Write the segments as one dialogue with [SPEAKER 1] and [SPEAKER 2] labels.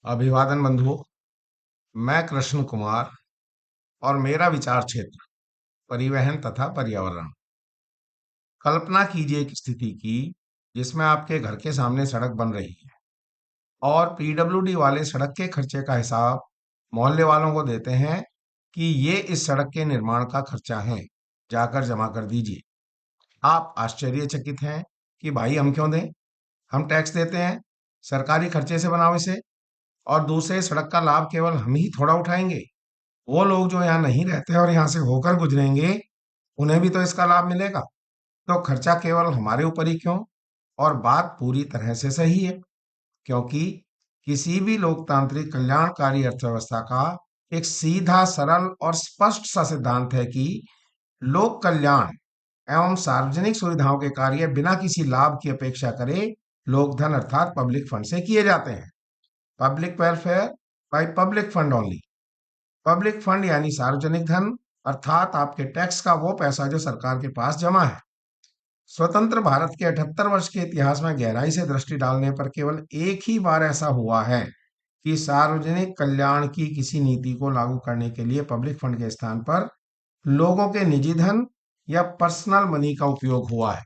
[SPEAKER 1] अभिवादन बंधुओं। मैं कृष्ण कुमार और मेरा विचार क्षेत्र परिवहन तथा पर्यावरण। कल्पना कीजिए एक स्थिति की जिसमें आपके घर के सामने सड़क बन रही है और पीडब्ल्यूडी वाले सड़क के खर्चे का हिसाब मोहल्ले वालों को देते हैं कि ये इस सड़क के निर्माण का खर्चा है, जाकर जमा कर दीजिए। आप आश्चर्यचकित हैं कि भाई हम क्यों दें, हम टैक्स देते हैं, सरकारी खर्चे से बनाओ इसे। और दूसरे, सड़क का लाभ केवल हम ही थोड़ा उठाएंगे, वो लोग जो यहाँ नहीं रहते और यहाँ से होकर गुजरेंगे, उन्हें भी तो इसका लाभ मिलेगा। तो खर्चा केवल हमारे ऊपर ही क्यों? और बात पूरी तरह से सही है, क्योंकि किसी भी लोकतांत्रिक कल्याणकारी अर्थव्यवस्था का एक सीधा, सरल और स्पष्ट सा सिद्धांत है कि लोक कल्याण एवं सार्वजनिक सुविधाओं के कार्य बिना किसी लाभ की अपेक्षा करे लोक धन अर्थात पब्लिक फंड से किए जाते हैं। Public welfare by public fund only. Public fund यानी सार्वजनिक धन, अर्थात आपके टैक्स का वो पैसा जो सरकार के पास जमा है। स्वतंत्र भारत के 78 वर्ष के इतिहास में गहराई से दृष्टि डालने पर केवल एक ही बार ऐसा हुआ है कि सार्वजनिक कल्याण की किसी नीति को लागू करने के लिए पब्लिक फंड के स्थान पर लोगों के निजी धन या पर्सनल मनी का उपयोग हुआ है।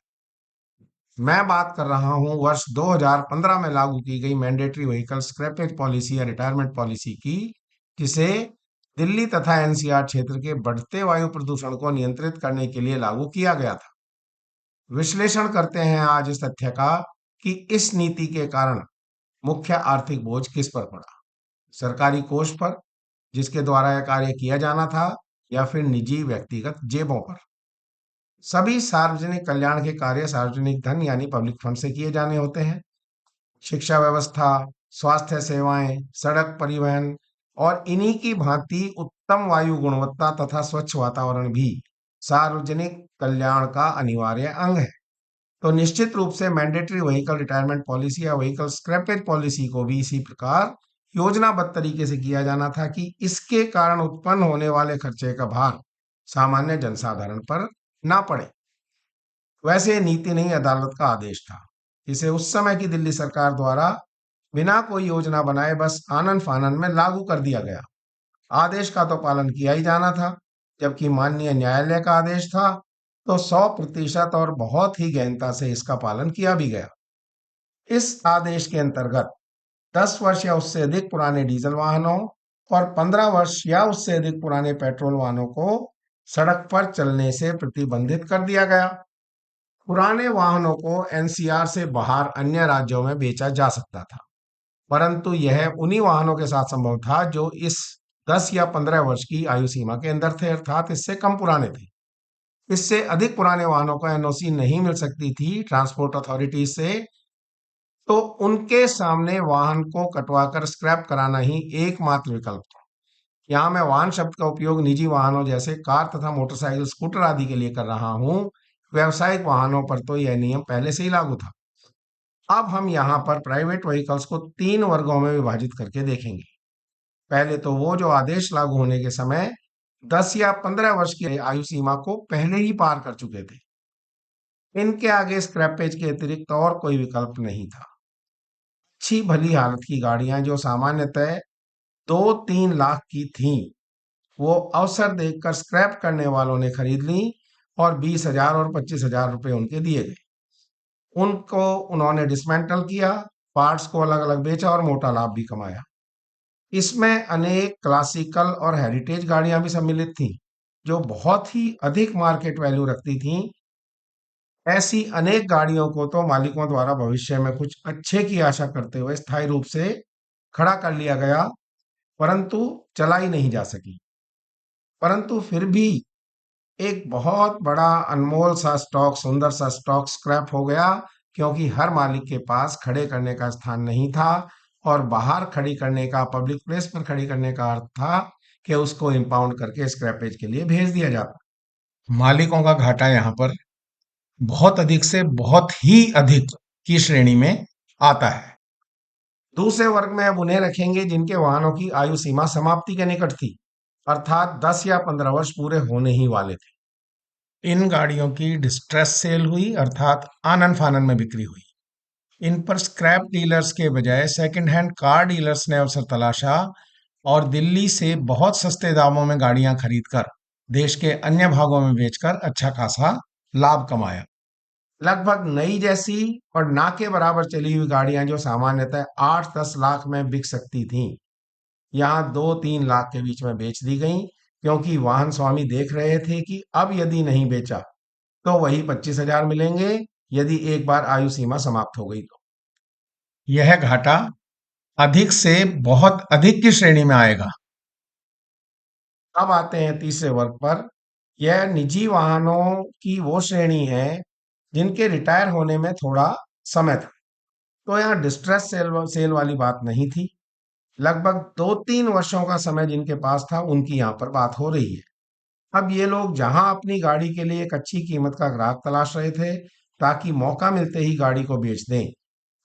[SPEAKER 1] मैं बात कर रहा हूं वर्ष 2015 में लागू की गई मैंडेटरी व्हीकल स्क्रैपेज पॉलिसी या रिटायरमेंट पॉलिसी की, जिसे दिल्ली तथा एनसीआर क्षेत्र के बढ़ते वायु प्रदूषण को नियंत्रित करने के लिए लागू किया गया था। विश्लेषण करते हैं आज इस तथ्य का कि इस नीति के कारण मुख्य आर्थिक बोझ किस पर पड़ा। सरकारी कोष पर, जिसके द्वारा यह कार्य किया जाना था, या फिर निजी व्यक्तिगत जेबों पर। सभी सार्वजनिक कल्याण के कार्य सार्वजनिक धन यानी पब्लिक फंड से किए जाने होते हैं। शिक्षा व्यवस्था, स्वास्थ्य सेवाएं, सड़क परिवहन और इन्हीं की भांति उत्तम वायु गुणवत्ता तथा स्वच्छ वातावरण भी सार्वजनिक कल्याण का अनिवार्य अंग है। तो निश्चित रूप से मैंडेटरी व्हीकल रिटायरमेंट पॉलिसी या व्हीकल स्क्रैपेज पॉलिसी को भी इसी प्रकार योजनाबद्ध तरीके से किया जाना था कि इसके कारण उत्पन्न होने वाले खर्चे का भार सामान्य जनसाधारण पर ना पड़े। वैसे ये नीति नहीं, अदालत का आदेश था। इसे उस समय की दिल्ली सरकार द्वारा बिना कोई योजना बनाए बस आनन फानन में लागू कर दिया गया। आदेश का तो पालन किया ही जाना था, जबकि माननीय न्यायालय का आदेश था तो 100% और बहुत ही गहनता से इसका पालन किया भी गया। इस आदेश के अंतर्गत 10 वर्ष या उससे अधिक पुराने डीजल वाहनों और 15 वर्ष या उससे अधिक पुराने पेट्रोल वाहनों को सड़क पर चलने से प्रतिबंधित कर दिया गया। पुराने वाहनों को एनसीआर से बाहर अन्य राज्यों में बेचा जा सकता था, परंतु यह उन्हीं वाहनों के साथ संभव था जो इस 10 या 15 वर्ष की आयु सीमा के अंदर थे, अर्थात इससे कम पुराने थे। इससे अधिक पुराने वाहनों को एनओसी नहीं मिल सकती थी ट्रांसपोर्ट अथॉरिटी से, तो उनके सामने वाहन को कटवाकर स्क्रैप कराना ही एकमात्र विकल्प था। यहाँ मैं वाहन शब्द का उपयोग निजी वाहनों जैसे कार तथा मोटरसाइकिल, स्कूटर आदि के लिए कर रहा हूँ। व्यावसायिक वाहनों पर तो यह नियम पहले से ही लागू था। अब हम यहाँ पर प्राइवेट व्हीकल्स को 3 वर्गों में विभाजित करके देखेंगे। पहले तो वो जो आदेश लागू होने के समय 10 या 15 वर्ष की आयु सीमा को पहले ही पार कर चुके थे। इनके आगे स्क्रैपेज के अतिरिक्त और कोई विकल्प नहीं था। अच्छी भली हालत की गाड़ियां जो सामान्यतः 2-3 लाख की थीं, वो अवसर देखकर स्क्रैप करने वालों ने खरीद ली और 20,000 और 25,000 रुपए उनके दिए गए। उनको उन्होंने डिसमेंटल किया, पार्ट्स को अलग अलग बेचा और मोटा लाभ भी कमाया। इसमें अनेक क्लासिकल और हेरिटेज गाड़ियां भी सम्मिलित थीं, जो बहुत ही अधिक मार्केट वैल्यू रखती थीं। ऐसी अनेक गाड़ियों को तो मालिकों द्वारा भविष्य में कुछ अच्छे की आशा करते हुए स्थायी रूप से खड़ा कर लिया गया, परंतु चलाई नहीं जा सकी। परंतु फिर भी एक बहुत बड़ा अनमोल सा स्टॉक, सुंदर सा स्टॉक स्क्रैप हो गया, क्योंकि हर मालिक के पास खड़े करने का स्थान नहीं था और बाहर खड़ी करने का, पब्लिक प्लेस पर खड़ी करने का अर्थ था कि उसको इंपाउंड करके स्क्रैपेज के लिए भेज दिया जाता। मालिकों का घाटा यहाँ पर बहुत अधिक से बहुत ही अधिक की श्रेणी में आता है। दूसरे वर्ग में अब उन्हें रखेंगे जिनके वाहनों की आयु सीमा समाप्ति के निकट थी, अर्थात 10 या 15 वर्ष पूरे होने ही वाले थे। इन गाड़ियों की डिस्ट्रेस सेल हुई, अर्थात आनन फानन में बिक्री हुई। इन पर स्क्रैप डीलर्स के बजाय सेकंड हैंड कार डीलर्स ने अवसर तलाशा और दिल्ली से बहुत सस्ते दामों में गाड़ियां खरीदकर देश के अन्य भागों में बेचकर अच्छा खासा लाभ कमाया। लगभग नई जैसी और ना के बराबर चली हुई गाड़ियां जो सामान्यतः 8-10 लाख में बिक सकती थीं, यहाँ 2-3 लाख के बीच में बेच दी गईं, क्योंकि वाहन स्वामी देख रहे थे कि अब यदि नहीं बेचा तो वही 25,000 मिलेंगे, यदि एक बार आयु सीमा समाप्त हो गई तो। यह घाटा अधिक से बहुत अधिक की श्रेणी में आएगा। अब आते हैं तीसरे वर्ग पर। यह निजी वाहनों की वो श्रेणी है जिनके रिटायर होने में थोड़ा समय था। तो यहाँ डिस्ट्रेस सेल वाली बात नहीं थी। लगभग 2-3 वर्षों का समय जिनके पास था उनकी यहाँ पर बात हो रही है। अब ये लोग जहां अपनी गाड़ी के लिए एक अच्छी कीमत का ग्राहक तलाश रहे थे ताकि मौका मिलते ही गाड़ी को बेच दें,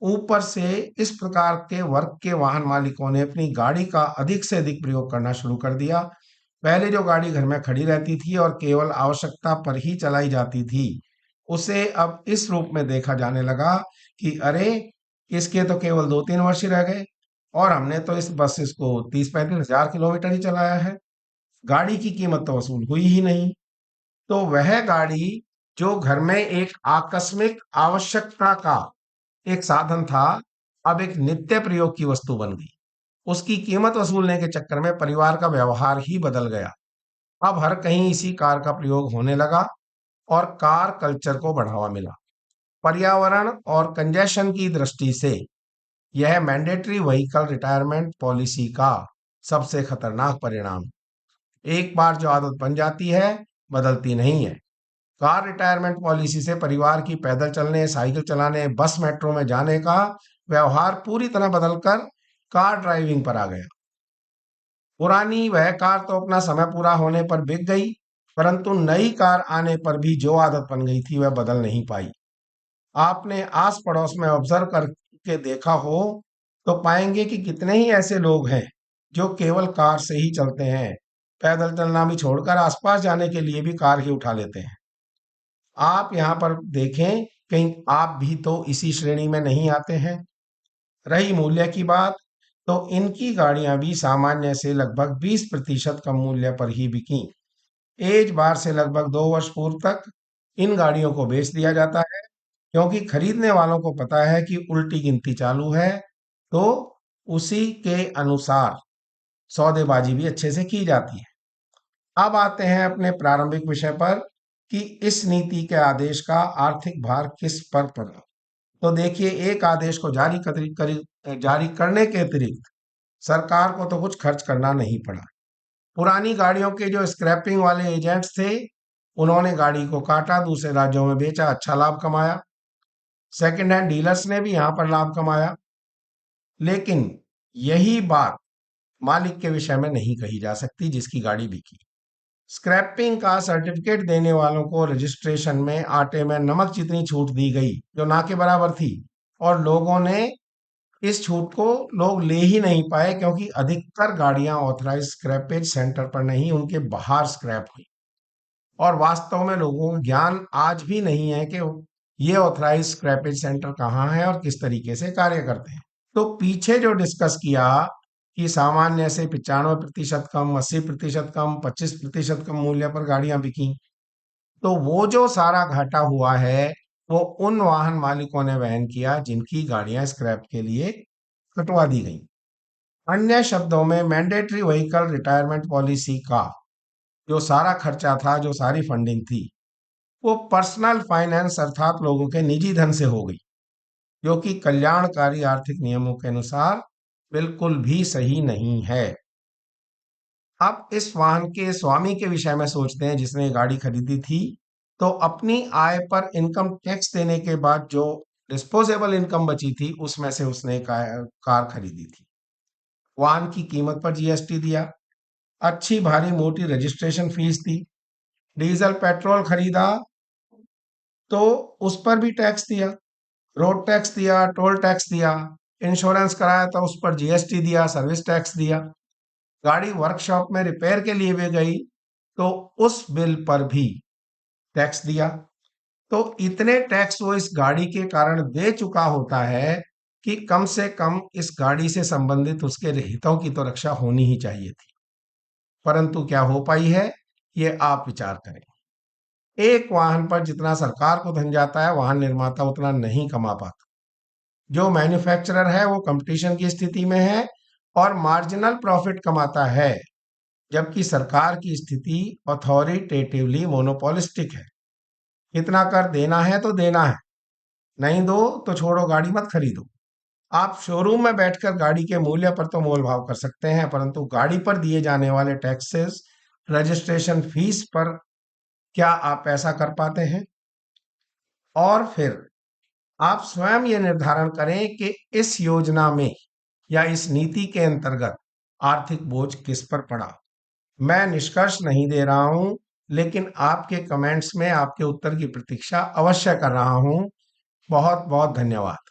[SPEAKER 1] ऊपर से इस प्रकार के वर्ग के वाहन मालिकों ने अपनी गाड़ी का अधिक से अधिक प्रयोग करना शुरू कर दिया। पहले जो गाड़ी घर में खड़ी रहती थी और केवल आवश्यकता पर ही चलाई जाती थी, उसे अब इस रूप में देखा जाने लगा कि अरे, इसके तो केवल 2-3 वर्ष ही रह गए और हमने तो इस बस इसको 30-35 हजार किलोमीटर ही चलाया है, गाड़ी की कीमत तो वसूल हुई ही नहीं। तो वह गाड़ी जो घर में एक आकस्मिक आवश्यकता का एक साधन था, अब एक नित्य प्रयोग की वस्तु बन गई। उसकी कीमत वसूलने के चक्कर में परिवार का व्यवहार ही बदल गया। अब हर कहीं इसी कार का प्रयोग होने लगा और कार कल्चर को बढ़ावा मिला। पर्यावरण और कंजेशन की दृष्टि से यह मैंडेटरी व्हीकल रिटायरमेंट पॉलिसी का सबसे खतरनाक परिणाम। एक बार जो आदत बन जाती है, बदलती नहीं है। कार रिटायरमेंट पॉलिसी से परिवार की पैदल चलने, साइकिल चलाने, बस मेट्रो में जाने का व्यवहार पूरी तरह बदलकर कार ड्राइविंग पर आ गया। पुरानी वह कार तो अपना समय पूरा होने पर बिक गई, परंतु नई कार आने पर भी जो आदत बन गई थी वह बदल नहीं पाई। आपने आस पड़ोस में ऑब्जर्व करके देखा हो तो पाएंगे कि कितने ही ऐसे लोग हैं जो केवल कार से ही चलते हैं, पैदल चलना भी छोड़कर आसपास जाने के लिए भी कार ही उठा लेते हैं। आप यहाँ पर देखें, कहीं आप भी तो इसी श्रेणी में नहीं आते हैं। रही मूल्य की बात, तो इनकी गाड़ियां भी सामान्य से लगभग 20% कम मूल्य पर ही बिकी। एज बार से लगभग 2 वर्ष पूर्व तक इन गाड़ियों को बेच दिया जाता है, क्योंकि खरीदने वालों को पता है कि उल्टी गिनती चालू है, तो उसी के अनुसार सौदेबाजी भी अच्छे से की जाती है। अब आते हैं अपने प्रारंभिक विषय पर कि इस नीति के आदेश का आर्थिक भार किस पर पड़ा। तो देखिए, एक आदेश को जारी करने के अतिरिक्त सरकार को तो कुछ खर्च करना नहीं पड़ा। पुरानी गाड़ियों के जो स्क्रैपिंग वाले एजेंट्स थे, उन्होंने गाड़ी को काटा, दूसरे राज्यों में बेचा, अच्छा लाभ कमाया। सेकंड हैंड डीलर्स ने भी यहाँ पर लाभ कमाया। लेकिन यही बात मालिक के विषय में नहीं कही जा सकती जिसकी गाड़ी बिकी। स्क्रैपिंग का सर्टिफिकेट देने वालों को रजिस्ट्रेशन में आटे में नमक जितनी छूट दी गई जो ना के बराबर थी, और लोगों ने इस छूट को लोग ले ही नहीं पाए, क्योंकि अधिकतर गाड़ियां ऑथराइज स्क्रैपेज सेंटर पर नहीं, उनके बाहर स्क्रैप हुई। और वास्तव में लोगों को ज्ञान आज भी नहीं है कि ये ऑथराइज स्क्रैपेज सेंटर कहाँ है और किस तरीके से कार्य करते हैं। तो पीछे जो डिस्कस किया कि सामान्य से 95% कम, 80% कम, 25% कम मूल्य पर गाड़ियां बिकी, तो वो जो सारा घाटा हुआ है वो उन वाहन मालिकों ने वहन किया जिनकी गाड़ियां स्क्रैप के लिए कटवा दी गई। अन्य शब्दों में मैंडेटरी व्हीकल रिटायरमेंट पॉलिसी का जो सारा खर्चा था, जो सारी फंडिंग थी, वो पर्सनल फाइनेंस अर्थात लोगों के निजी धन से हो गई, जो कि कल्याणकारी आर्थिक नियमों के अनुसार बिल्कुल भी सही नहीं है। अब इस वाहन के स्वामी के विषय में सोचते हैं जिसने गाड़ी खरीदी थी। तो अपनी आय पर इनकम टैक्स देने के बाद जो डिस्पोजेबल इनकम बची थी उसमें से उसने कार खरीदी थी। वाहन की कीमत पर जीएसटी दिया, अच्छी भारी मोटी रजिस्ट्रेशन फीस दी, डीजल पेट्रोल खरीदा तो उस पर भी टैक्स दिया, रोड टैक्स दिया, टोल टैक्स दिया, इंश्योरेंस कराया तो उस पर जीएसटी दिया, सर्विस टैक्स दिया। गाड़ी वर्कशॉप में रिपेयर के लिए भी गई तो उस बिल पर भी टैक्स दिया। तो इतने टैक्स वो इस गाड़ी के कारण दे चुका होता है कि कम से कम इस गाड़ी से संबंधित उसके हितों की तो रक्षा होनी ही चाहिए थी। परंतु क्या हो पाई है, ये आप विचार करें। एक वाहन पर जितना सरकार को धन जाता है, वाहन निर्माता उतना नहीं कमा पाता। जो मैन्युफैक्चरर है वो कंपटीशन की स्थिति में है और मार्जिनल प्रॉफिट कमाता है, जबकि सरकार की स्थिति अथॉरिटेटिवली मोनोपोलिस्टिक है। इतना कर देना है तो देना है, नहीं दो तो छोड़ो, गाड़ी मत खरीदो। आप शोरूम में बैठकर गाड़ी के मूल्य पर तो मोल भाव कर सकते हैं, परंतु गाड़ी पर दिए जाने वाले टैक्सेस, रजिस्ट्रेशन फीस पर क्या आप ऐसा कर पाते हैं? और फिर आप स्वयं ये निर्धारण करें कि इस योजना में या इस नीति के अंतर्गत आर्थिक बोझ किस पर पड़ा। मैं निष्कर्ष नहीं दे रहा हूं, लेकिन आपके कमेंट्स में आपके उत्तर की प्रतीक्षा अवश्य कर रहा हूं। बहुत बहुत धन्यवाद।